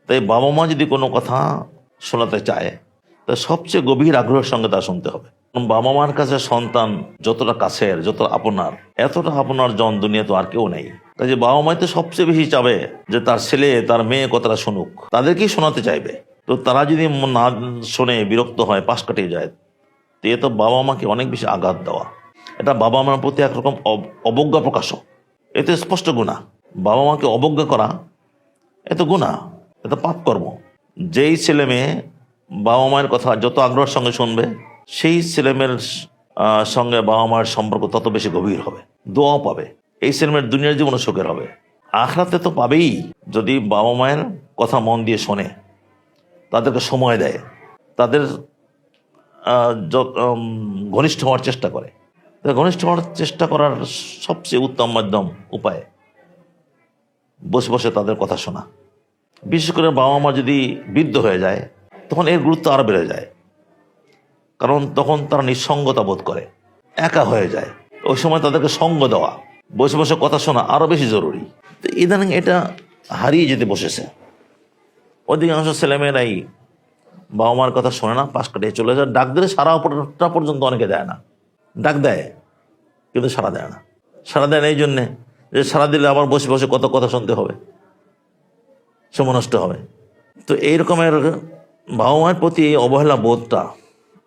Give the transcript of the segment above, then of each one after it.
তাই বাবা মা যদি কোনো কথা শোনাতে চায় তা সবচেয়ে গভীর আগ্রহের সঙ্গে তা শুনতে হবে। বাবা মার কাছে সন্তান যতটা কাছের, যত আপনার, এতটা আপনার জন দুনিয়া তো আর কেউ নেই। তাই যে বাবা মাই তো সবচেয়ে বেশি চাবে যে তার ছেলে তার মেয়ে কথাটা শুনুক, তাদেরকেই শোনাতে চাইবে। তো তারা যদি না শোনে, বিরক্ত হয়, পাশ কাটিয়ে যায়, তো এ তো বাবা মাকে অনেক বেশি আঘাত দেওয়া। এটা বাবা মার প্রতি একরকম অবজ্ঞা প্রকাশও। এতে স্পষ্ট গুনাহ। বাবা মাকে অবজ্ঞা করা এত গুনাহ, এত পাপ কর্ম। যেই ছেলে মেয়ে বাবা মায়ের কথা যত আগ্রহের সঙ্গে শুনবে, সেই ছেলেমেয়ের সঙ্গে বাবা মায়ের সম্পর্ক তত বেশি গভীর হবে, দোয়াও পাবে। এই ছেলেমেয়ের দুনিয়ার জীবনে সুখের হবে, আখরাতে তো পাবেই। যদি বাবা মায়ের কথা মন দিয়ে শোনে, তাদেরকে সময় দেয়, তাদের ঘনিষ্ঠ হওয়ার চেষ্টা করে। ঘনিষ্ঠ হওয়ার চেষ্টা করার সবচেয়ে উত্তম মাধ্যম, উপায় বসে বসে তাদের কথা শোনা। বিশেষ করে বাবা মা যদি বৃদ্ধ হয়ে যায়, তখন এর গুরুত্ব আরও বেড়ে যায়। কারণ তখন তারা নিঃসঙ্গতা বোধ করে, একা হয়ে যায়। ওই সময় তাদেরকে সঙ্গ দেওয়া, বসে বসে কথা শোনা আরও বেশি জরুরি। তো ইদানিং এটা হারিয়ে যেতে বসেছে। অধিকাংশ ছেলেমেয়েরাই বাবা মার কথা শোনে না, পাশ কাটিয়ে চলে যায়। ডাক দিলে সারাটা পর্যন্ত অনেকে দেয় না। ডাক দেয় কিন্তু সাড়া দেয় না। সাড়া দেয় না এই জন্যে যে সাড়া দিলে আবার বসে বসে কত কথা শুনতে হবে, সময় নষ্ট হবে। তো এই রকমের বাবা মায়ের প্রতি এই অবহেলা বোধটা,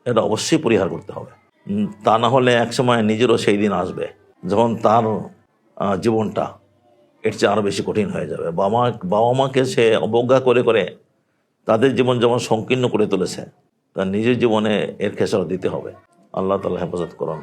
এটা অবশ্যই পরিহার করতে হবে। তা না হলে একসময় নিজেরও সেই দিন আসবে যখন তার জীবনটা এর চেয়ে আরও বেশি কঠিন হয়ে যাবে। বাবা মাকে সে অবজ্ঞা করে করে তাদের জীবন যেমন সংকীর্ণ করে তুলেছে, তার নিজের জীবনে এর খেসারত দিতে হবে। আল্লাহ তাআলা হেফাজত করুন।